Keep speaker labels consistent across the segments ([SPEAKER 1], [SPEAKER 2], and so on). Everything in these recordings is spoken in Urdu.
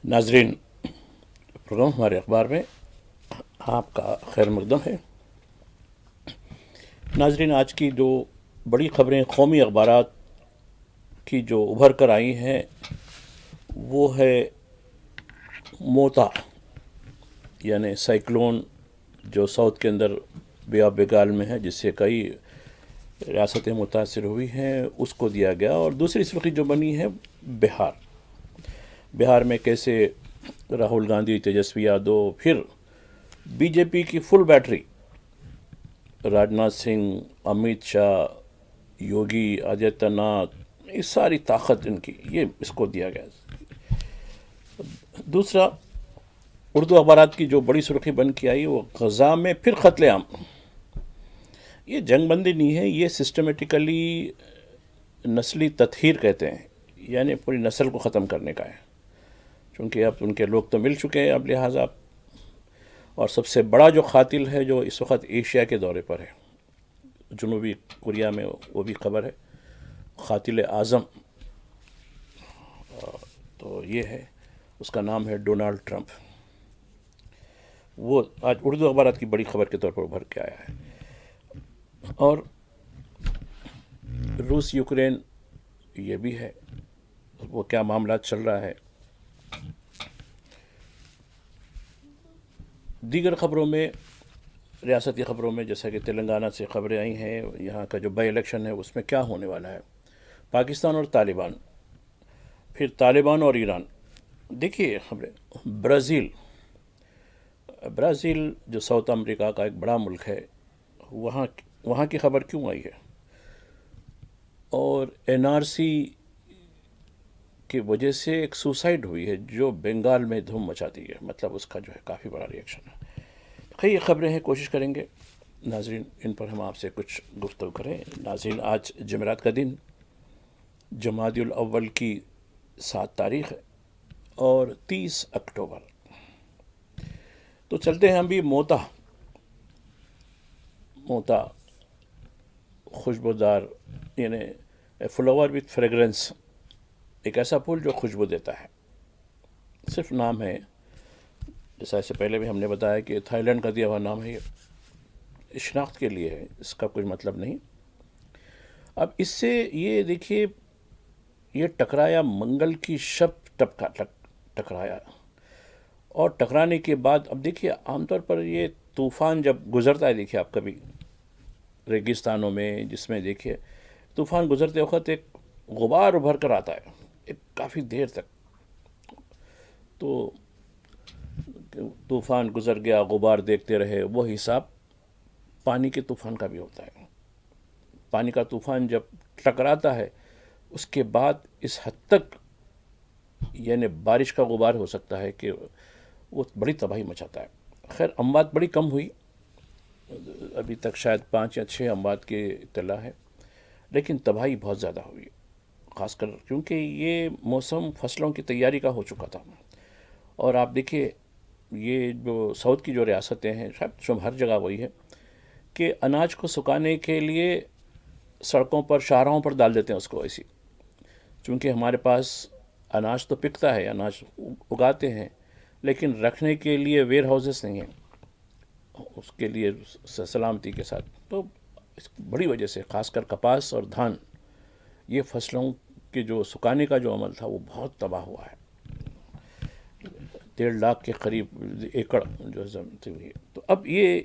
[SPEAKER 1] ناظرین، پروگرام ہمارے اخبار میں آپ کا خیر مقدم ہے۔ ناظرین، آج کی جو بڑی خبریں قومی اخبارات کی جو ابھر کر آئی ہیں وہ ہے موتا، یعنی سائیکلون جو ساؤتھ کے اندر بے آب بنگال میں ہے، جس سے کئی ریاستیں متاثر ہوئی ہیں، اس کو دیا گیا۔ اور دوسری سرخی جو بنی ہے بہار میں کیسے راہل گاندھی، تیجسوی یادو، پھر بی جے پی کی فل بیٹری، راجناتھ سنگھ، امیت شاہ، یوگی آدتیہ ناتھ، یہ ساری طاقت ان کی، یہ اس کو دیا گیا۔ دوسرا، اردو اخبارات کی جو بڑی سرخی بن کے آئی وہ غزہ میں پھر قتل عام۔ یہ جنگ بندی نہیں ہے، یہ سسٹمیٹیکلی نسلی تطہیر کہتے ہیں، یعنی پوری نسل کو ختم کرنے کا ہے، چونکہ اب ان کے لوگ تو مل چکے ہیں اب لہٰذا۔ اور سب سے بڑا جو قاتل ہے جو اس وقت ایشیا کے دورے پر ہے، جنوبی کوریا میں، وہ بھی خبر ہے، قاتل اعظم، تو یہ ہے، اس کا نام ہے ڈونالڈ ٹرمپ۔ وہ آج اردو اخبارات کی بڑی خبر کے طور پر ابھر کے آیا ہے۔ اور روس یوکرین، یہ بھی ہے، وہ کیا معاملات چل رہا ہے۔ دیگر خبروں میں، ریاستی خبروں میں، جیسا کہ تلنگانہ سے خبریں آئی ہیں، یہاں کا جو بائی الیکشن ہے اس میں کیا ہونے والا ہے، پاکستان اور طالبان، پھر طالبان اور ایران۔ دیکھیے خبریں، برازیل جو ساؤتھ امریکہ کا ایک بڑا ملک ہے، وہاں کی خبر کیوں آئی ہے، اور این آر سی کی وجہ سے ایک سوسائڈ ہوئی ہے جو بنگال میں دھوم مچاتی ہے، مطلب اس کا جو ہے کافی بڑا ریئیکشن ہے۔ کئی خبریں ہیں، کوشش کریں گے ناظرین ان پر ہم آپ سے کچھ گفتگو کریں۔ ناظرین، آج جمعرات کا دن، جمادی الاول کی 7 تاریخ ہے اور 30 اکتوبر۔ تو چلتے ہیں ہم بھی موتا خوشبودار، یعنی فلاور وتھ فریگرنس، ایک ایسا پھول جو خوشبو دیتا ہے، صرف نام ہے، جیسا اس سے پہلے بھی ہم نے بتایا کہ تھائی لینڈ کا دیا ہوا نام ہے، یہ شناخت کے لیے ہے، اس کا کوئی مطلب نہیں۔ اب اس سے یہ دیکھیے، یہ ٹکرایا منگل کی شب، ٹکرایا، اور ٹکرانے کے بعد اب دیکھیے عام طور پر یہ طوفان جب گزرتا ہے، دیکھیے آپ کبھی ریگستانوں میں، جس میں دیکھیے طوفان گزرتے وقت ایک غبار ابھر کر آتا ہے، ایک کافی دیر تک، تو طوفان گزر گیا، غبار دیکھتے رہے، وہ حساب پانی کے طوفان کا بھی ہوتا ہے۔ پانی کا طوفان جب ٹکراتا ہے اس کے بعد اس حد تک، یعنی بارش کا غبار ہو سکتا ہے کہ وہ بڑی تباہی مچاتا ہے۔ خیر، اموات بڑی کم ہوئی، ابھی تک شاید 5 یا 6 اموات کی اطلاع ہے، لیکن تباہی بہت زیادہ ہوئی، خاص کر کیونکہ یہ موسم فصلوں کی تیاری کا ہو چکا تھا۔ اور آپ دیکھیے، یہ جو ساؤتھ کی جو ریاستیں ہیں، شاید ہر جگہ وہی ہے کہ اناج کو سکھانے کے لیے سڑکوں پر، شاہراہوں پر ڈال دیتے ہیں اس کو ایسی، چونکہ ہمارے پاس اناج تو پکتا ہے، اناج اگاتے ہیں، لیکن رکھنے کے لیے ویئر ہاؤسز نہیں ہیں اس کے لیے سلامتی کے ساتھ، تو اس بڑی وجہ سے خاص کر کپاس اور دھان، یہ فصلوں کے جو سکھانے کا جو عمل تھا وہ بہت تباہ ہوا ہے۔ 1.5 لاکھ کے قریب ایکڑ جو زمین ہوئی ہے۔ تو اب یہ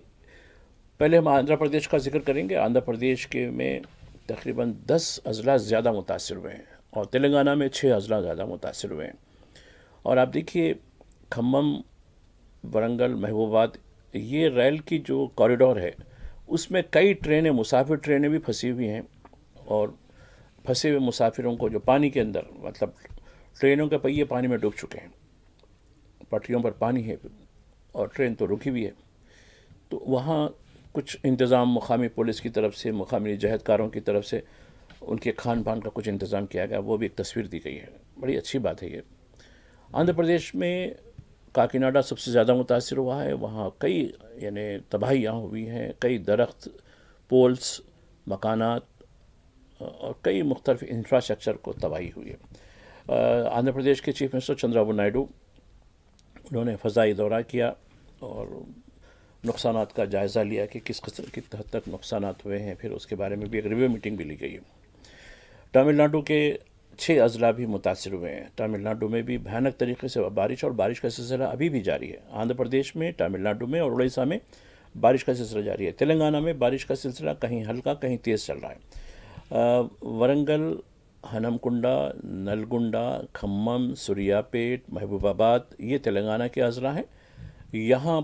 [SPEAKER 1] پہلے ہم آندھرا پردیش کا ذکر کریں گے۔ آندھرا پردیش کے میں تقریباً 10 اضلاع زیادہ متاثر ہوئے ہیں، اور تلنگانہ میں 6 اضلاع زیادہ متاثر ہوئے ہیں۔ اور آپ دیکھیے، کھمم، ورنگل، محبوبات، یہ ریل کی جو کوریڈور ہے اس میں کئی ٹرینیں، مسافر ٹرینیں بھی پھنسی ہوئی ہیں، اور پھنسے ہوئے مسافروں کو جو پانی کے اندر، مطلب ٹرینوں کے پہیے پانی میں ڈوب چکے ہیں، پٹریوں پر پانی ہے اور ٹرین تو رکی ہوئی ہے۔ تو وہاں کچھ انتظام مقامی پولیس کی طرف سے، مقامی جہدکاروں کی طرف سے ان کے کھان پان کا کچھ انتظام کیا گیا، وہ بھی ایک تصویر دی گئی ہے، بڑی اچھی بات ہے یہ۔ آندھرا پردیش میں کاکیناڈا سب سے زیادہ متاثر ہوا ہے، وہاں کئی، یعنی تباہیاں ہوئی ہیں، کئی درخت، پولس، مکانات اور کئی مختلف انفراسٹرکچر کو تباہی ہوئی ہے۔ آندھرا پردیش کے چیف منسٹر چندرابابو نائیڈو انہوں نے فضائی دورہ کیا اور نقصانات کا جائزہ لیا کہ کس قسم کی حد تک نقصانات ہوئے ہیں. پھر اس کے بارے میں بھی ایک ریویو میٹنگ بھی لی گئی ہے. تامل ناڈو کے 6 اضلاع بھی متاثر ہوئے ہیں. تامل ناڈو میں بھی بھیانک طریقے سے بارش، اور بارش کا سلسلہ ابھی بھی جاری ہے. آندھرا پردیش میں، تامل ناڈو میں اور اڑیسہ میں بارش کا سلسلہ جاری ہے. تلنگانہ میں بارش کا سلسلہ کہیں ہلکا کہیں تیز چل رہا ہے. ورنگل، ہنم کنڈا، نلگنڈا، کھمم، سوریا پیٹ، محبوب آباد، یہ تلنگانہ کے اضلاع ہیں. یہاں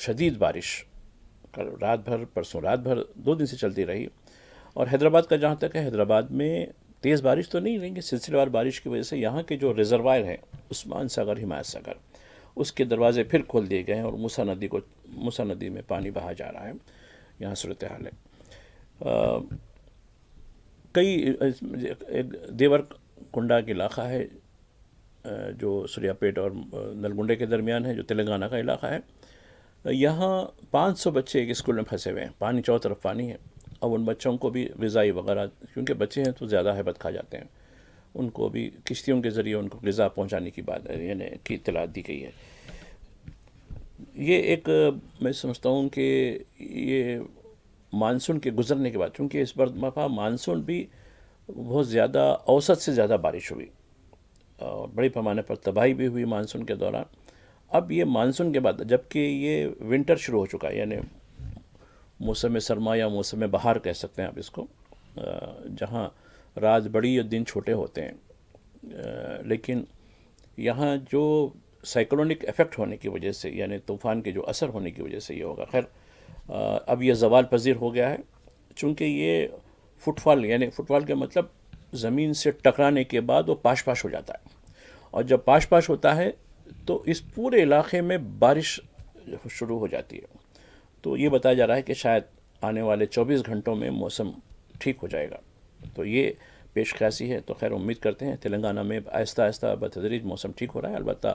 [SPEAKER 1] شدید بارش کل رات بھر، پرسوں رات بھر 2 دن سے چلتی رہی. اور حیدرآباد کا جہاں تک ہے، حیدرآباد میں تیز بارش تو نہیں، لیکن سلسلے وار بارش کی وجہ سے یہاں کے جو ریزروائر ہیں، عثمان ساگر، حمایت ساگر، اس کے دروازے پھر کھول دیے گئے ہیں اور موسیٰ ندی میں پانی بہا جا رہا ہے. یہاں صورتحال ہے. کئی ایک دیور کنڈا کا علاقہ ہے جو سوریا پیٹ اور نلگنڈے کے درمیان ہے، جو تلنگانہ کا علاقہ ہے. یہاں 500 بچے ایک اسکول میں پھنسے ہوئے ہیں. پانی چاروں طرف پانی ہے. اب ان بچوں کو بھی غذائی وغیرہ، کیونکہ بچے ہیں تو زیادہ ہیبت کھا جاتے ہیں، ان کو بھی کشتیوں کے ذریعے ان کو غذا پہنچانے کی بات یعنی کی اطلاع دی گئی ہے. یہ ایک میں سمجھتا ہوں کہ یہ مانسون کے گزرنے کے بعد، چونکہ اس مرتبہ مانسون بھی بہت زیادہ، اوسط سے زیادہ بارش ہوئی اور بڑے پیمانے پر تباہی بھی ہوئی مانسون کے دوران. اب یہ مانسون کے بعد، جبکہ یہ ونٹر شروع ہو چکا ہے، یعنی موسم سرما یا موسم بہار کہہ سکتے ہیں آپ اس کو، جہاں رات بڑی اور دن چھوٹے ہوتے ہیں. لیکن یہاں جو سائیکلونک ایفیکٹ ہونے کی وجہ سے، یعنی طوفان کے جو اثر ہونے کی وجہ سے یہ ہوگا. خیر اب یہ زوال پذیر ہو گیا ہے، چونکہ یہ فٹ فال، یعنی فٹ فال کا مطلب زمین سے ٹکرانے کے بعد وہ پاش پاش ہو جاتا ہے. اور جب پاش پاش ہوتا ہے تو اس پورے علاقے میں بارش شروع ہو جاتی ہے. تو یہ بتایا جا رہا ہے کہ شاید آنے والے 24 گھنٹوں میں موسم ٹھیک ہو جائے گا. تو یہ پیش خیاسی ہے. تو خیر امید کرتے ہیں تلنگانہ میں آہستہ آہستہ بتدریج موسم ٹھیک ہو رہا ہے. البتہ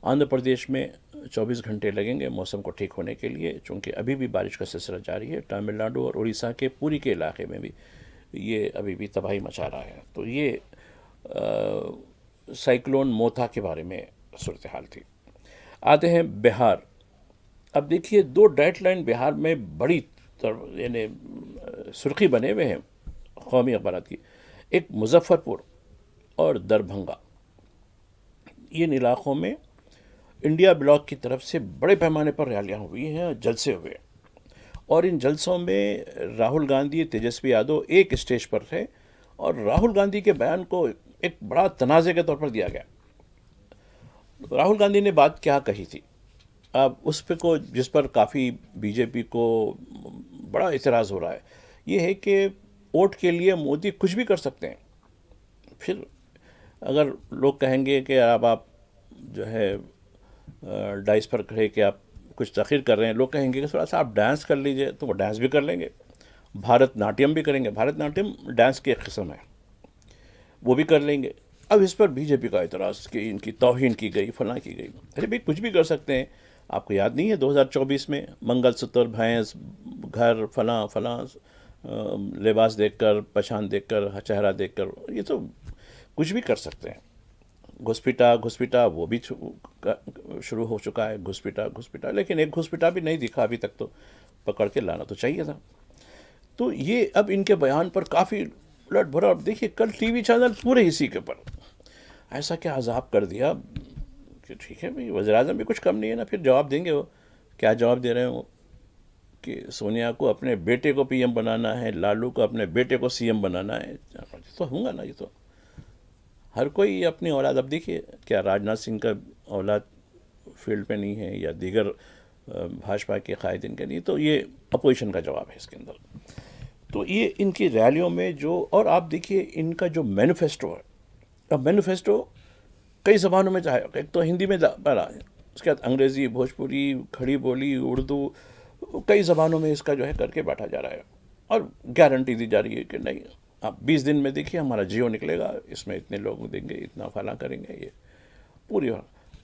[SPEAKER 1] آندھرا پردیش میں 24 گھنٹے لگیں گے موسم کو ٹھیک ہونے کے لیے، چونکہ ابھی بھی بارش کا سلسلہ جاری ہے. تامل ناڈو اور اڑیسہ کے پوری کے علاقے میں بھی یہ ابھی بھی تباہی مچا رہا ہے. تو یہ سائیکلون موتھا کے بارے میں صورتحال تھی. آتے ہیں بہار. اب دیکھیے 2 ڈیڈ لائن بہار میں بڑی یعنی سرخی بنے ہوئے ہیں قومی اخبارات کی. ایک مظفر پور اور دربھنگا، ان علاقوں میں انڈیا بلاک کی طرف سے بڑے پیمانے پر ریالیاں ہوئی ہیں، جلسے ہوئے. اور ان جلسوں میں راہل گاندھی، تیجسوی یادو ایک اسٹیج پر تھے اور راہل گاندھی کے بیان کو ایک بڑا تنازع کے طور پر دیا گیا. راہل گاندھی نے بات کیا کہی تھی؟ اب اس پہ کو جس پر کافی بی جے پی کو بڑا اعتراض ہو رہا ہے، یہ ہے کہ ووٹ کے لیے مودی کچھ بھی کر سکتے ہیں. پھر اگر لوگ کہیں گے کہ اب آپ جو ہے ڈائس پر کھڑے کہ آپ کچھ تاخیر کر رہے ہیں، لوگ کہیں گے کہ تھوڑا سا آپ ڈانس کر لیجئے، تو وہ ڈانس بھی کر لیں گے. بھارت ناٹیم بھی کریں گے. بھارت ناٹیم ڈانس کی ایک قسم ہے، وہ بھی کر لیں گے. اب اس پر بی جے پی کا اعتراض کہ ان کی توہین کی گئی، فلاں کی گئی. ارے بھائی کچھ بھی کر سکتے ہیں. آپ کو یاد نہیں ہے 2024 میں منگل سوتر، بھینس، گھر، فلاں فلاں، لباس دیکھ کر، پہچان دیکھ کر، چہرہ دیکھ کر، یہ تو کچھ بھی کر سکتے ہیں. گھسپیٹا وہ بھی شروع ہو چکا ہے. گھسپیٹا لیکن ایک گھسپیٹا بھی نہیں دکھا ابھی تک، تو پکڑ کے لانا تو چاہیے تھا. تو یہ اب ان کے بیان پر کافی الٹ بھرا. دیکھیے کل ٹی وی چینل پورے اسی کے پر ایسا کیا عذاب کر دیا کہ ٹھیک ہے بھائی، وزیر اعظم بھی کچھ کم نہیں ہے نا. پھر جواب دیں گے. وہ کیا جواب دے رہے ہیں؟ وہ کہ سونیا کو اپنے بیٹے کو پی ایم بنانا ہے، لالو کو اپنے بیٹے کو سی ایم بنانا ہے. تو ہوں گا نا، یہ تو ہر کوئی اپنی اولاد. اب دیکھیے کیا راجناتھ سنگھ کا اولاد فیلڈ پہ نہیں ہے یا دیگر بھاجپا کے قائدین کے نہیں. تو یہ اپوزیشن کا جواب ہے اس کے اندر. تو یہ ان کی ریلیوں میں جو، اور آپ دیکھیے ان کا جو مینیفیسٹو ہے. اب مینیفیسٹو کئی زبانوں میں چاہے، ایک تو ہندی میں پڑھا ہے، اس کے بعد انگریزی، بھوجپوری، کھڑی بولی، اردو، کئی زبانوں میں اس کا جو ہے کر کے بیٹھا جا رہا ہے. اور گارنٹی دی جا رہی ہے کہ نہیں، آپ 20 دن میں دیکھیے ہمارا جیو نکلے گا، اس میں اتنے لوگ دیں گے، اتنا فلاں کریں گے. یہ پوری.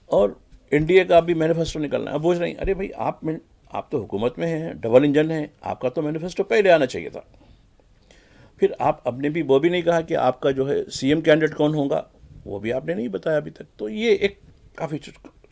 [SPEAKER 1] اور انڈیا کا بھی مینیفیسٹو نکلنا ہے. اب بوجھ رہے ہیں ارے بھائی آپ تو حکومت میں ہیں، ڈبل انجن ہیں، آپ کا تو مینیفیسٹو پہلے آنا چاہیے تھا. پھر آپ نے بھی وہ بھی نہیں کہا کہ آپ کا جو ہے سی ایم کینڈیڈیٹ کون ہوگا، وہ بھی آپ نے نہیں بتایا ابھی تک. تو یہ ایک کافی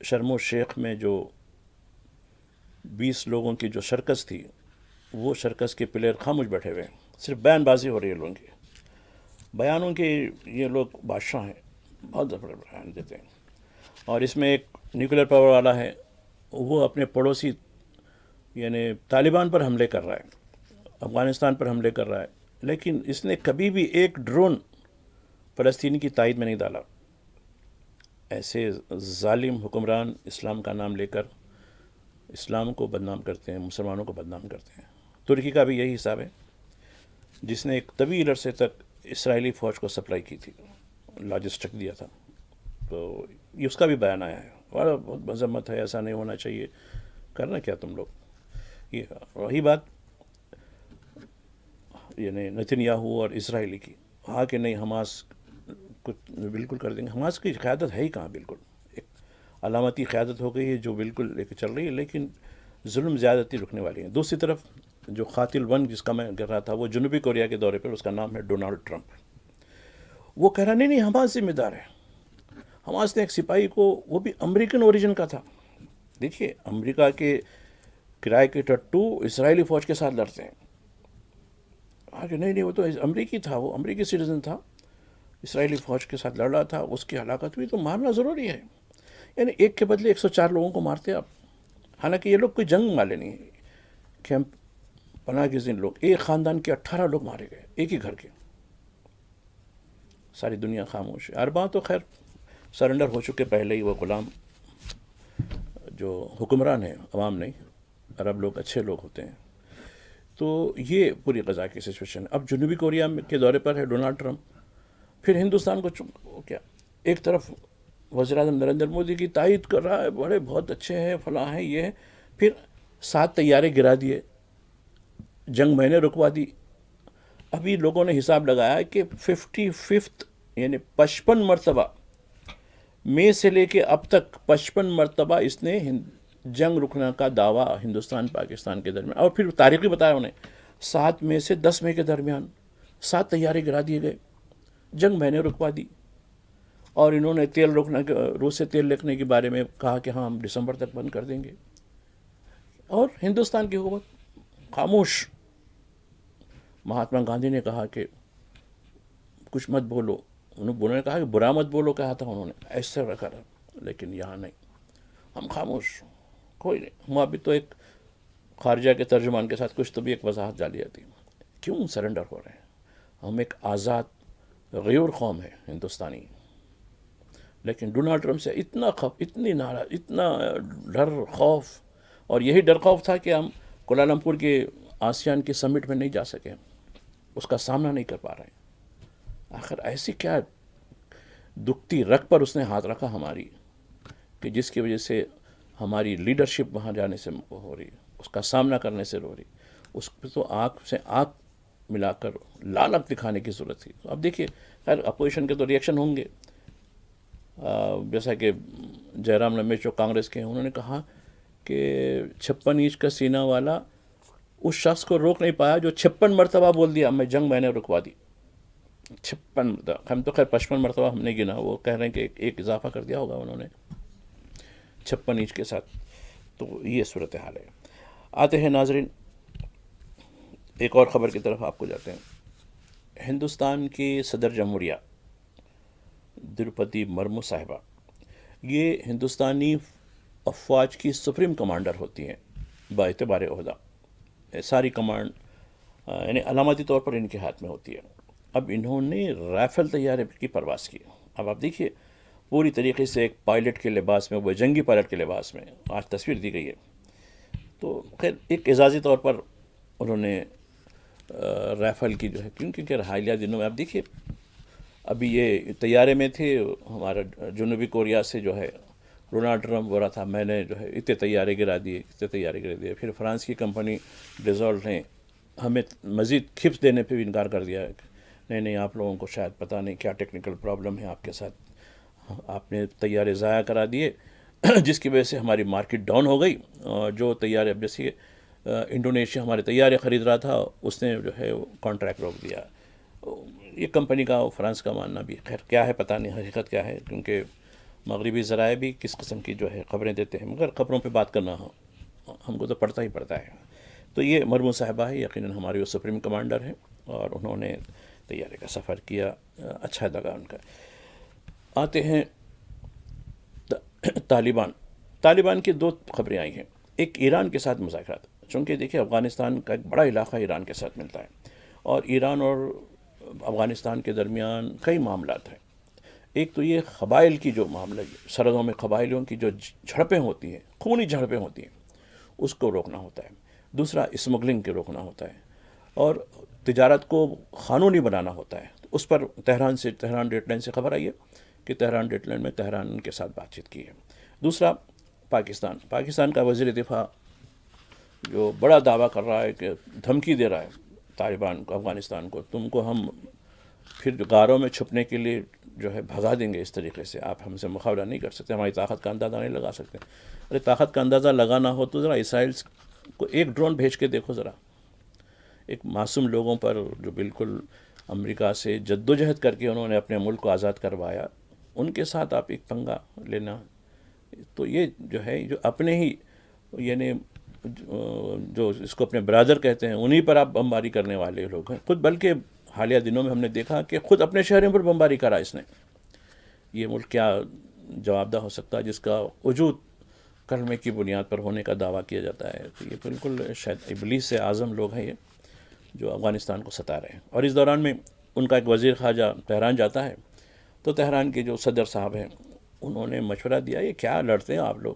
[SPEAKER 1] شرم الشیخ میں جو 20 لوگوں کی جو شرکس تھی، وہ شرکس کے پلیئر خاموش بیٹھے ہوئے ہیں، صرف بیان بازی ہو رہی ہے لوگوں کی، بیانوں کے یہ لوگ بادشاہ ہیں، بہت بڑے بیان دیتے ہیں. اور اس میں ایک نیوکلیر پاور والا ہے، وہ اپنے پڑوسی یعنی طالبان پر حملے کر رہا ہے، افغانستان پر حملے کر رہا ہے، لیکن اس نے کبھی بھی ایک ڈرون فلسطینی کی تائید میں نہیں ڈالا. ایسے ظالم حکمران اسلام کا نام لے کر اسلام کو بدنام کرتے ہیں، مسلمانوں کو بدنام کرتے ہیں. ترکی کا بھی یہی حساب ہے، جس نے ایک طویل عرصے تک اسرائیلی فوج کو سپلائی کی تھی، لاجسٹک دیا تھا. تو یہ اس کا بھی بیان آیا ہے، اور بہت مذمت ہے، ایسا نہیں ہونا چاہیے. کرنا کیا تم لوگ؟ یہ وہی بات یعنی نتن یاہو اور اسرائیلی کی، ہاں کہ نہیں حماس کچھ بالکل کر دیں گے. حماس کی قیادت ہے ہی کہاں، بالکل ایک علامتی قیادت ہو گئی ہے جو بالکل لے کے چل رہی ہے، لیکن ظلم زیادتی رکنے والی ہے. دوسری طرف جو قاتل ون جس کا میں کہہ رہا تھا، وہ جنوبی کوریا کے دورے پر، اس کا نام ہے ڈونالڈ ٹرمپ. وہ کہہ رہا نہیں حماس ذمہ دار ہے. حماس نے ایک سپاہی کو، وہ بھی امریکن اوریجن کا تھا. دیکھیے امریکہ کے کرائے کے ٹٹو اسرائیلی فوج کے ساتھ لڑتے ہیں. آگے نہیں وہ تو امریکی تھا، وہ امریکی سٹیزن تھا، اسرائیلی فوج کے ساتھ لڑ رہا تھا، اس کی ہلاکت ہوئی تو مارنا ضروری ہے. یعنی ایک کے بدلے 104 لوگوں کو مارتے آپ. حالانکہ یہ لوگ کوئی جنگ مارے نہیں، کیمپ پناہ گزین لوگ، ایک خاندان کے 18 لوگ مارے گئے، ایک ہی گھر کے. ساری دنیا خاموش ہے. عرباں تو خیر سرنڈر ہو چکے پہلے ہی، وہ غلام جو حکمران ہیں، عوام نہیں. عرب لوگ اچھے لوگ ہوتے ہیں. تو یہ پوری غزہ کی سچویشن ہے. اب جنوبی کوریا کے دورے پر ہے ڈونالڈ ٹرمپ. پھر ہندوستان کو کیا ایک طرف وزیر اعظم نریندر مودی کی تائید کر رہا ہے، بڑے بہت اچھے ہیں، فلاں ہیں، یہ ہے. پھر 7 طیارے گرا دیے، جنگ میں نے رکوا دی. ابھی لوگوں نے حساب لگایا کہ 55 یعنی 55 مرتبہ مئی سے لے کے اب تک 55 مرتبہ اس نے جنگ رکنے کا دعویٰ ہندوستان پاکستان کے درمیان، اور پھر تاریخی بتایا انہیں 7 مئی سے 10 مئی کے درمیان 7 طیارے گرا دیے گئے، جنگ میں نے رکوا دی. اور انہوں نے تیل روکنے کے، روس سے تیل لینے کے بارے میں کہا کہ ہاں ہم دسمبر تک بند کر دیں گے. اور ہندوستان کی حکومت خاموش. مہاتما گاندھی نے کہا کہ کچھ مت بولو، انہوں نے کہا کہ برا مت بولو، کہا تھا انہوں نے، ایسے رکھا رہا. لیکن یہاں نہیں، ہم خاموش، کوئی نہیں. ہم ابھی تو ایک خارجہ کے ترجمان کے ساتھ کچھ تو بھی ایک وضاحت ڈالی جاتی. کیوں سرنڈر ہو رہے ہیں؟ ہم ایک آزاد غیور قوم ہے ہندوستانی. لیکن ڈونالڈ ٹرمپ سے اتنا اتنی ناراض، اتنا ڈر خوف. اور یہی ڈر خوف تھا کہ ہم کوالالمپور کے آسیان کے سمٹ میں نہیں جا سکے، اس کا سامنا نہیں کر پا رہے ہیں. آخر ایسی کیا دکھتی رگ پر اس نے ہاتھ رکھا ہماری، کہ جس کی وجہ سے ہماری لیڈرشپ وہاں جانے سے ہو رہی، اس کا سامنا کرنے سے رو رہی. اس پہ تو آنکھ سے آنکھ ملا کر لالک دکھانے کی ضرورت تھی. اب دیکھیے خیر اپوزیشن کے تو ریئیکشن ہوں گے. جیسا کہ جے رام رمیش جو کانگریس کے ہیں، انہوں نے کہا کہ 56 انچ کا سینہ والا اس شخص کو روک نہیں پایا جو 56 مرتبہ بول دیا میں جنگ میں نے رکوا دی. 56 مرتبہ، ہم تو خیر 55 مرتبہ ہم نے گنا، وہ کہہ رہے ہیں کہ ایک اضافہ کر دیا ہوگا انہوں نے 56 انچ کے ساتھ. تو یہ صورتحال ہے. آتے ہیں ناظرین ایک اور خبر کی طرف آپ کو جاتے ہیں. ہندوستان کے صدر جمہوریہ دروپدی مرمو صاحبہ، یہ ہندوستانی افواج کی سپریم کمانڈر ہوتی ہیں با اعتبار عہدہ. ساری کمانڈ یعنی علامتی طور پر ان کے ہاتھ میں ہوتی ہے. اب انہوں نے رائفل طیارے کی پرواز کی. اب آپ دیکھیے پوری طریقے سے ایک پائلٹ کے لباس میں، وہ جنگی پائلٹ کے لباس میں آج تصویر دی گئی ہے. تو خیر ایک اعزازی طور پر انہوں نے رائفل کی جو ہے، کیونکہ حالیہ دنوں میں آپ دیکھیے ابھی یہ طیارے میں تھے ہمارا جنوبی کوریا سے جو ہے ڈونالڈ ٹرمپ بول رہا تھا میں نے جو ہے اتنے طیارے گرا دیے، اتنے طیارے گرا دیے. پھر فرانس کی کمپنی ڈیزالٹ نے ہمیں مزید کھپس دینے پہ بھی انکار کر دیا ہے کہ نہیں آپ لوگوں کو شاید پتہ نہیں کیا ٹیکنیکل پرابلم ہے آپ کے ساتھ، آپ نے طیارے ضائع کرا دیے جس کی وجہ سے ہماری مارکیٹ ڈاؤن ہو گئی. جو طیارے اب جیسے انڈونیشیا ہمارے طیارے خرید رہا تھا، اس نے جو ہے کانٹریکٹ روک دیا. یہ کمپنی کا فرانس کا ماننا بھی، خیر کیا ہے پتہ نہیں حقیقت کیا ہے، کیونکہ مغربی ذرائع بھی کس قسم کی جو ہے خبریں دیتے ہیں، مگر خبروں پہ بات کرنا ہم کو تو پڑتا ہی پڑتا ہے. تو یہ مرمو صاحبہ ہے، یقیناً ہماری وہ سپریم کمانڈر ہیں، اور انہوں نے طیارے کا سفر کیا، اچھا لگا ان کا. آتے ہیں طالبان کی دو خبریں آئی ہیں. ایک ایران کے ساتھ مذاکرات، چونکہ دیکھیں افغانستان کا ایک بڑا علاقہ ایران کے ساتھ ملتا ہے، اور ایران اور افغانستان کے درمیان کئی معاملات ہیں. ایک تو یہ قبائل کی جو معاملہ، سرحدوں میں قبائلیوں کی جو جھڑپیں ہوتی ہیں، خونی جھڑپیں ہوتی ہیں، اس کو روکنا ہوتا ہے. دوسرا اسمگلنگ کے روکنا ہوتا ہے، اور تجارت کو قانونی بنانا ہوتا ہے. تو اس پر تہران ڈیٹ لائن سے خبر آئی ہے کہ تہران ڈیٹ لائن میں تہران کے ساتھ بات چیت کی ہے. دوسرا پاکستان کا وزیر دفاع جو بڑا دعویٰ کر رہا ہے کہ دھمکی دے رہا ہے طالبان کو، افغانستان کو، تم کو ہم پھر غاروں میں چھپنے کے لیے جو ہے بھگا دیں گے، اس طریقے سے آپ ہم سے مقابلہ نہیں کر سکتے، ہماری طاقت کا اندازہ نہیں لگا سکتے. ارے طاقت کا اندازہ لگانا ہو تو ذرا اسرائیل کو ایک ڈرون بھیج کے دیکھو، ذرا ایک معصوم لوگوں پر جو بالکل امریکہ سے جدوجہد کر کے انہوں نے اپنے ملک کو آزاد کروایا، ان کے ساتھ آپ ایک پنگا لینا. تو یہ جو ہے جو اپنے ہی یعنی جو اس کو اپنے برادر کہتے ہیں، انہی پر آپ بمباری کرنے والے لوگ ہیں خود. بلکہ حالیہ دنوں میں ہم نے دیکھا کہ خود اپنے شہروں پر بمباری کرا اس نے. یہ ملک کیا جواب دہ ہو سکتا ہے جس کا وجود کلمے کی بنیاد پر ہونے کا دعویٰ کیا جاتا ہے؟ تو یہ بالکل شاید ابلیس سے اعظم لوگ ہیں یہ، جو افغانستان کو ستا رہے ہیں. اور اس دوران میں ان کا ایک وزیر خارجہ تہران جاتا ہے، تو تہران کے جو صدر صاحب ہیں انہوں نے مشورہ دیا، یہ کیا لڑتے ہیں آپ لوگ،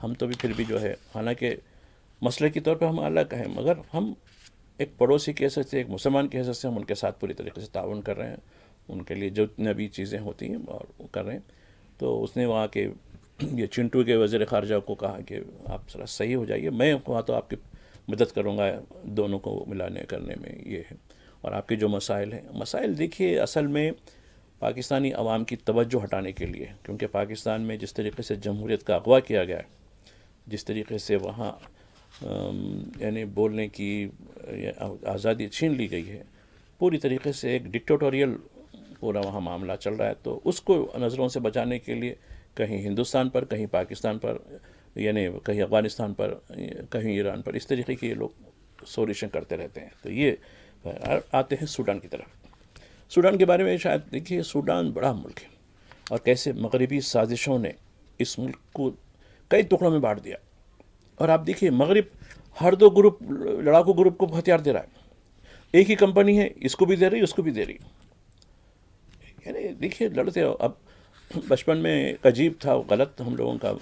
[SPEAKER 1] ہم تو بھی پھر بھی جو ہے، حالانکہ مسئلے کے طور پہ ہم الگ ہیں، مگر ہم ایک پڑوسی کی حیثیت سے، ایک مسلمان کی حیثیت سے ہم ان کے ساتھ پوری طریقے سے تعاون کر رہے ہیں، ان کے لیے جتنے بھی چیزیں ہوتی ہیں اور وہ کر رہے ہیں. تو اس نے وہاں کے یہ چنٹو کے وزیر خارجہ کو کہا کہ آپ ذرا صحیح ہو جائیے، میں وہاں تو آپ کی مدد کروں گا دونوں کو ملانے کرنے میں. یہ ہے، اور آپ کے جو مسائل دیکھیے، اصل میں پاکستانی عوام کی توجہ ہٹانے کے لیے، کیونکہ پاکستان میں جس طریقے سے جمہوریت کا اغوا کیا گیا ہے، جس طریقے سے وہاں یعنی بولنے کی آزادی چھین لی گئی ہے، پوری طریقے سے ایک ڈکٹیٹوریل پورا وہاں معاملہ چل رہا ہے. تو اس کو نظروں سے بچانے کے لیے کہیں ہندوستان پر، کہیں پاکستان پر، یعنی کہیں افغانستان پر، کہیں ایران پر، اس طریقے کے یہ لوگ سولوشن کرتے رہتے ہیں. تو یہ آتے ہیں سوڈان کی طرف. سوڈان کے بارے میں شاید دیکھیے، سوڈان بڑا ملک ہے، اور کیسے مغربی سازشوں نے اس ملک کو کئی ٹکڑوں میں بانٹ دیا. اور آپ دیکھیے مغرب ہر دو گروپ، لڑاکو گروپ کو ہتھیار دے رہا ہے. ایک ہی کمپنی ہے، اس کو بھی دے رہی، اس کو بھی دے رہی. یعنی دیکھیے لڑتے ہو. اب بچپن میں ایک عجیب تھا، غلط ہم لوگوں کا،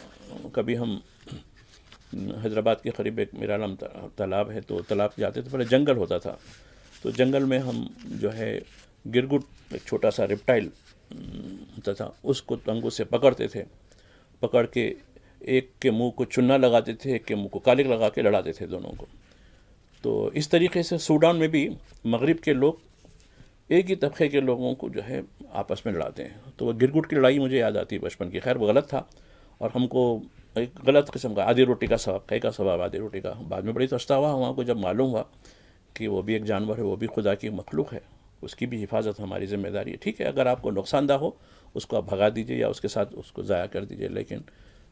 [SPEAKER 1] کبھی ہم حیدرآباد کے قریب ایک میرالم تالاب ہے، تو تالاب جاتے تھے، پہلے جنگل ہوتا تھا، تو جنگل میں ہم جو ہے گرگٹ، ایک چھوٹا سا ریپٹائل ہوتا تھا، اس کو ٹنگوں سے پکڑتے تھے، پکڑ کے ایک کے منہ کو چنا لگاتے تھے، ایک کے منہ کو کالک لگا کے لڑاتے تھے دونوں کو. تو اس طریقے سے سوڈان میں بھی مغرب کے لوگ ایک ہی طبقے کے لوگوں کو جو ہے آپس میں لڑاتے ہیں. تو وہ گرگٹ کی لڑائی مجھے یاد آتی ہے بچپن کی. خیر وہ غلط تھا، اور ہم کو ایک غلط قسم کا آدھی روٹی کا ثواب، کئی کا ثواب آدھی روٹی کا. بعد میں بڑی پچھتاوا ہوا کو جب معلوم ہوا کہ وہ بھی ایک جانور ہے، وہ بھی خدا کی مخلوق ہے، اس کی بھی حفاظت ہماری ذمہ داری ہے. ٹھیک ہے، اگر آپ کو نقصان دہ ہو اس کو آپ بھگا دیجیے یا اس کے ساتھ اس کو ضائع کر دیجیے، لیکن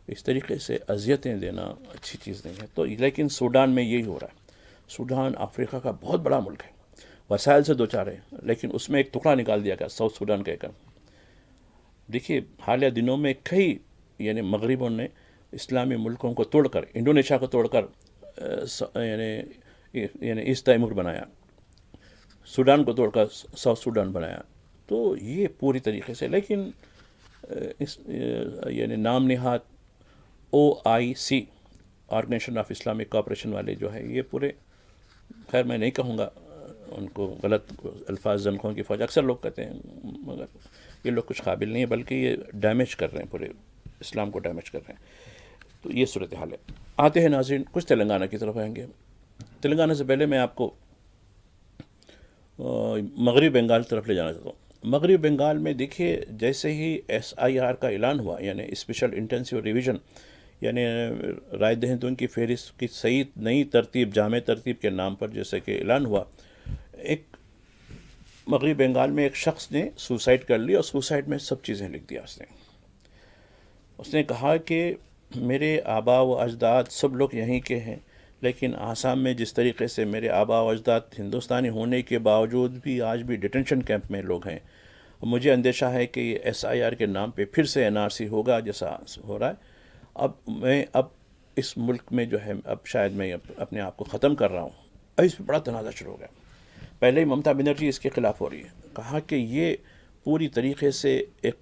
[SPEAKER 1] اس طریقے سے اذیتیں دینا اچھی چیز نہیں ہے. تو لیکن سوڈان میں یہی ہو رہا ہے. سوڈان افریقہ کا بہت بڑا ملک ہے، وسائل سے دوچار ہے، لیکن اس میں ایک ٹکڑا نکال دیا گیا ساؤتھ سوڈان کہہ کر. دیکھیے حالیہ دنوں میں کئی یعنی مغربوں نے اسلامی ملکوں کو توڑ کر، انڈونیشیا کو توڑ کر یعنی ایسٹ تیمور بنایا، سوڈان کو توڑ کر ساؤتھ سوڈان بنایا. تو یہ پوری طریقے سے، لیکن اس یعنی نام نہاد OIC، organisation of Islamic cooperation والے جو ہے، یہ پورے، خیر میں نہیں کہوں گا ان کو غلط الفاظ، زنخوں کی فوج اکثر لوگ کہتے ہیں، مگر یہ لوگ کچھ قابل نہیں ہے، بلکہ یہ ڈیمیج کر رہے ہیں، پورے اسلام کو ڈیمیج کر رہے ہیں. تو یہ صورتحال ہے. آتے ہیں ناظرین، کچھ تلنگانہ کی طرف آئیں گے. تلنگانہ سے پہلے میں آپ کو مغربی بنگال طرف لے جانا چاہتا ہوں. مغربی بنگال میں دیکھیے جیسے ہی SIR کا اعلان ہوا، یعنی اسپیشل انٹینسیو ریویژن، یعنی رائے دہندوں کی فہرست کی صحیح نئی ترتیب، جامع ترتیب کے نام پر جیسے کہ اعلان ہوا، ایک مغربی بنگال میں ایک شخص نے سوسائڈ کر لی، اور سوسائڈ میں سب چیزیں لکھ دیا اس نے. اس نے کہا کہ میرے آبا و اجداد سب لوگ یہیں کے ہیں، لیکن آسام میں جس طریقے سے میرے آبا و اجداد ہندوستانی ہونے کے باوجود بھی آج بھی ڈیٹینشن کیمپ میں لوگ ہیں، مجھے اندیشہ ہے کہ یہ ایس آئی آر کے نام پہ پھر سے این آر سی ہوگا جیسا ہو رہا ہے۔ اب اس ملک میں جو ہے اب شاید میں اپنے آپ کو ختم کر رہا ہوں۔ اب اس پہ بڑا تنازع شروع ہو گیا۔ پہلے ہی ممتا بنرجی اس کے خلاف ہو رہی ہے، کہا کہ یہ پوری طریقے سے ایک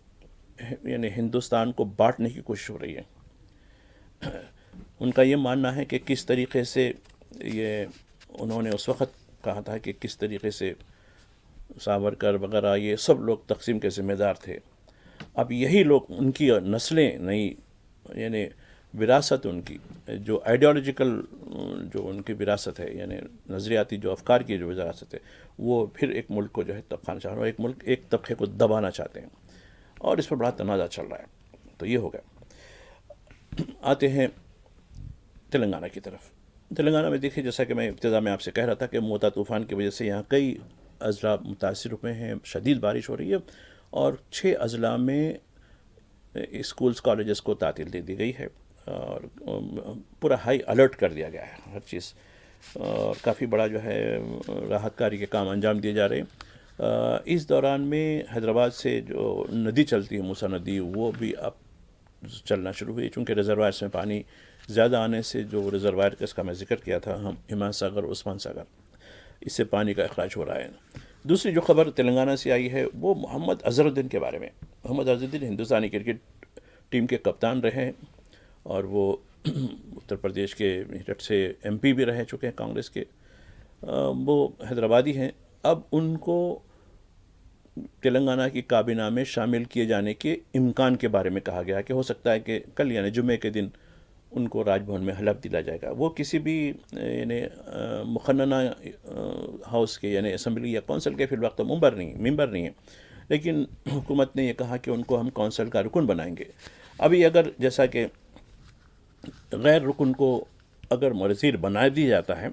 [SPEAKER 1] یعنی ہندوستان کو بانٹنے کی کوشش ہو رہی ہے۔ ان کا یہ ماننا ہے کہ کس طریقے سے یہ انہوں نے اس وقت کہا تھا کہ کس طریقے سے ساورکر وغیرہ یہ سب لوگ تقسیم کے ذمہ دار تھے۔ اب یہی لوگ ان کی نسلیں نئی یعنی وراثت ان کی جو آئیڈیالوجیکل جو ان کی وراثت ہے یعنی نظریاتی جو افکار کی جو وراثت ہے وہ پھر ایک ملک کو جو ہے تبخانا چاہ رہے ہیں، ایک طبقے کو دبانا چاہتے ہیں، اور اس پر بڑا تنازع چل رہا ہے۔ تو یہ ہو گیا۔ آتے ہیں تلنگانہ کی طرف۔ تلنگانہ میں دیکھیے، جیسا کہ میں ابتدا میں آپ سے کہہ رہا تھا کہ موتا طوفان کی وجہ سے یہاں کئی اضلاع متاثر ہوئے ہیں، شدید بارش ہو رہی ہے، اور 6 اضلاع میں اسکولز کالجز کو تعطیل دے دی گئی ہے، اور پورا ہائی الرٹ کر دیا گیا ہے ہر چیز، اور کافی بڑا جو ہے راحت کاری کے کام انجام دیے جا رہے ہیں۔ اس دوران میں حیدرآباد سے جو ندی چلتی ہے موسیٰ ندی، وہ بھی اب چلنا شروع ہوئی، چونکہ ریزروائرس میں پانی زیادہ آنے سے جو ریزروائر اس کا میں ذکر کیا تھا ہمایوں ساگر اور عثمان ساگر، اس سے پانی کا اخراج ہو رہا ہے۔ دوسری جو خبر تلنگانہ سے آئی ہے وہ محمد اظہر الدین کے بارے میں۔ محمد اظہر الدین ہندوستانی کرکٹ ٹیم کے کپتان رہے ہیں، اور وہ اتر پردیش کے میرٹھ سے ایم پی بھی رہ چکے ہیں کانگریس کے۔ وہ حیدرآبادی ہیں۔ اب ان کو تلنگانہ کی کابینہ میں شامل کیے جانے کے امکان کے بارے میں کہا گیا کہ ہو سکتا ہے کہ کل یعنی جمعے کے دن ان کو راج بھون میں حلف دلا جائے گا۔ وہ کسی بھی یعنی مقننہ ہاؤس کے یعنی اسمبلی یا کونسل کے فی الوقت ممبر نہیں ہیں، لیکن حکومت نے یہ کہا کہ ان کو ہم کونسل کا رکن بنائیں گے۔ ابھی اگر جیسا کہ غیر رکن کو اگر وزیر بنا دیا جاتا ہے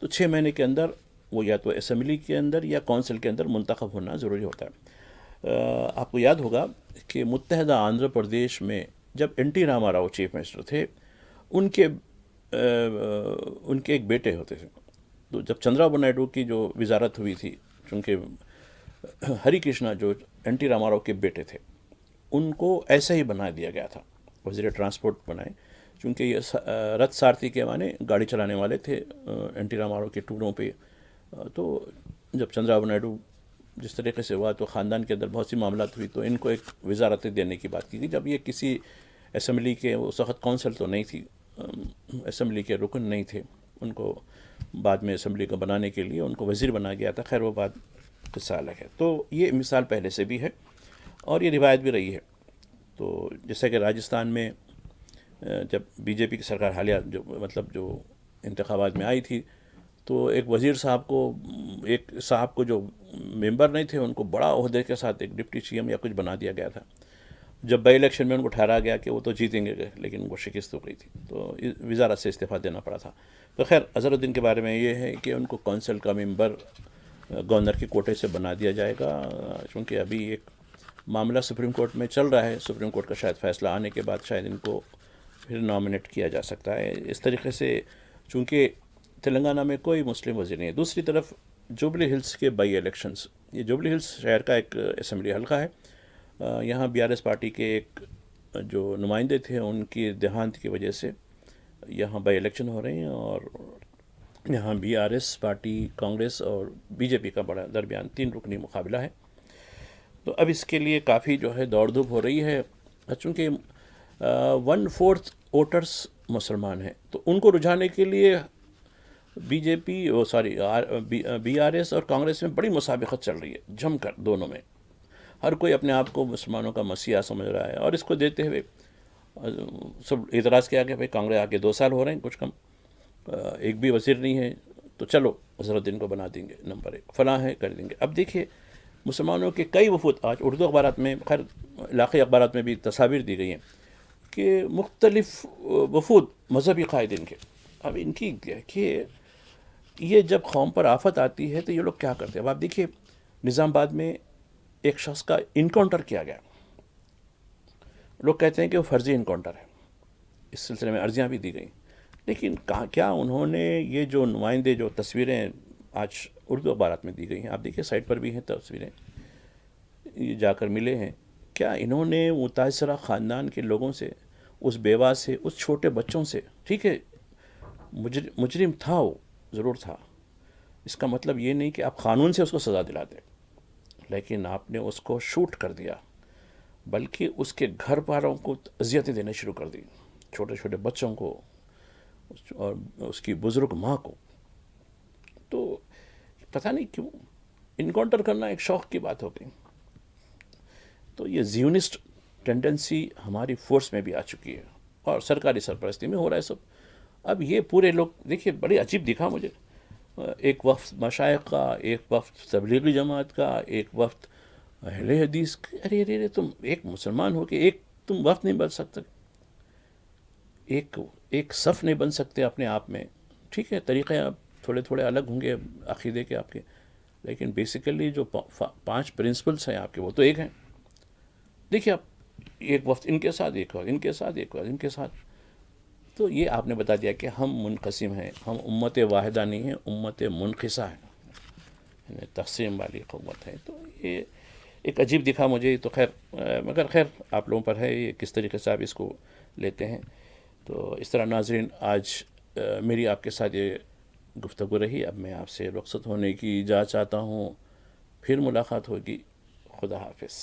[SPEAKER 1] تو 6 مہینے کے اندر وہ یا تو اسمبلی کے اندر یا کونسل کے اندر منتخب ہونا ضروری ہوتا ہے۔ آپ کو یاد ہوگا کہ متحدہ آندھرا پردیش میں جب N T Rama Rao chief minister تھے، ان کے ایک بیٹے ہوتے تھے، تو جب چندرابابو نائیڈو کی جو وزارت ہوئی تھی، چونکہ ہری کرشنا جو این ٹی راما راؤ کے بیٹے تھے ان کو ایسے ہی بنا دیا گیا تھا، وزیر ٹرانسپورٹ بنائے، چونکہ یہ رتھ سارتھی کے معنی گاڑی چلانے والے تھے این ٹی راما راؤ کے ٹوروں پہ۔ تو جب چندرابابو نائیڈو جس طریقے سے ہوا تو خاندان کے اندر بہت سی معاملات ہوئی، تو ان کو ایک وزارتیں دینے کی بات کی گئی، جب یہ کسی اسمبلی کے اس وقت کونسل تو نہیں تھی، اسمبلی کے رکن نہیں تھے، ان کو بعد میں اسمبلی کو بنانے کے لیے ان کو وزیر بنا گیا تھا۔ خیر وہ بات قصہ الگ ہے۔ تو یہ مثال پہلے سے بھی ہے اور یہ روایت بھی رہی ہے۔ تو جیسا کہ راجستھان میں جب بی جے پی کی سرکار حالیہ جو انتخابات میں آئی تھی، تو ایک وزیر صاحب کو جو ممبر نہیں تھے ان کو بڑا عہدے کے ساتھ ایک ڈپٹی سی ایم یا کچھ بنا دیا گیا تھا۔ جب بائی الیکشن میں ان کو ٹھہرا گیا کہ وہ تو جیتیں گے، لیکن وہ شکست ہو گئی تھی، تو وزارت سے استعفیٰ دینا پڑا تھا۔ تو خیر اظہر الدین کے بارے میں یہ ہے کہ ان کو کونسل کا ممبر گورنر کے کوٹے سے بنا دیا جائے گا، چونکہ ابھی ایک معاملہ سپریم کورٹ میں چل رہا ہے، سپریم کورٹ کا شاید فیصلہ آنے کے بعد شاید ان کو پھر نامنیٹ کیا جا سکتا ہے۔ اس طریقے سے چونکہ تلنگانہ میں کوئی مسلم وزیر نہیں ہے۔ دوسری طرف جوبلی ہلز کے بائی الیکشنز، یہ جوبلی ہلز شہر کا ایک اسمبلی حلقہ ہے، یہاں بی آر ایس پارٹی کے ایک جو نمائندے تھے ان کی دیہانت کی وجہ سے یہاں بائی الیکشن ہو رہے ہیں، اور یہاں B R S party, Congress اور بی جے پی کا بڑا درمیان 3 رکنی مقابلہ ہے۔ تو اب اس کے لیے کافی جو ہے دوڑ دھوپ ہو رہی ہے، چونکہ 1/4 ووٹرس مسلمان ہیں، تو ان کو رجھانے کے لیے بی آر ایس اور کانگریس میں بڑی مسابقت چل رہی ہے، جم کر دونوں میں، ہر کوئی اپنے آپ کو مسلمانوں کا مسیحا سمجھ رہا ہے، اور اس کو دیتے ہوئے سب اعتراض کیا کہ بھائی کانگریس آگے 2 سال ہو رہے ہیں کچھ کم، ایک بھی وزیر نہیں ہے، تو چلو اظہر الدین کو بنا دیں گے نمبر 1، فلاں ہے کر دیں گے۔ اب دیکھیے مسلمانوں کے کئی وفود، آج اردو اخبارات میں، خیر علاقائی اخبارات میں بھی تصاویر دی گئی ہیں کہ مختلف وفود مذہبی قائدین کے، اب ان کی کہ یہ جب قوم پر آفت آتی ہے تو یہ لوگ کیا کرتے ہیں۔ اب آپ دیکھیے نظام آباد میں ایک شخص کا انکاؤنٹر کیا گیا، لوگ کہتے ہیں کہ وہ فرضی انکاؤنٹر ہے، اس سلسلے میں عرضیاں بھی دی گئیں، لیکن کیا انہوں نے یہ جو نمائندے جو تصویریں آج اردو اخبارات میں دی گئی ہیں، آپ دیکھیے سائٹ پر بھی ہیں تصویریں، یہ جا کر ملے ہیں، کیا انہوں نے متاثرہ خاندان کے لوگوں سے، اس بیوہ سے، اس چھوٹے بچوں سے، ٹھیک ہے مجرم تھا وہ، ضرور تھا، اس کا مطلب یہ نہیں کہ آپ قانون سے اس کو سزا دلا دیں، لیکن آپ نے اس کو شوٹ کر دیا، بلکہ اس کے گھر والوں کو اذیتیں دینے شروع کر دی، چھوٹے چھوٹے بچوں کو اور اس کی بزرگ ماں کو. تو پتہ نہیں کیوں انکاؤنٹر کرنا ایک شوق کی بات ہو گئی. تو یہ زیونسٹ ٹینڈنسی ہماری فورس میں بھی آ چکی ہے، اور سرکاری سرپرستی میں ہو رہا ہے سب. اب یہ پورے لوگ دیکھیے، بڑی عجیب دکھا مجھے، ایک وفد مشائخ کا، ایک وفد تبلیغی جماعت کا، ایک وفد اہل حدیث کا. ارے ارے ارے، تم ایک مسلمان ہو کے ایک تم وفد نہیں بن سکتے، ایک صف نہیں بن سکتے اپنے آپ میں. ٹھیک ہے طریقے آپ تھوڑے تھوڑے الگ ہوں گے عقیدے کے آپ کے، لیکن بیسیکلی جو 5 پرنسپلس ہیں آپ کے وہ تو ایک ہیں. دیکھیے آپ، ایک وقت ان کے ساتھ، ایک وقت ان کے ساتھ، ایک وقت ان کے ساتھ. تو یہ آپ نے بتا دیا کہ ہم منقسم ہیں، ہم امت واحدہ نہیں ہیں، امت منقسہ ہیں، یعنی تقسیم والی قوت ہے. تو یہ ایک عجیب دکھا مجھے. تو خیر مگر خیر آپ لوگوں پر ہے یہ کس طریقے سے آپ اس کو لیتے ہیں. تو اس طرح ناظرین، آج میری آپ کے ساتھ یہ گفتگو رہی. اب میں آپ سے رخصت ہونے کی اجازت چاہتا ہوں، پھر ملاقات ہوگی. خدا حافظ.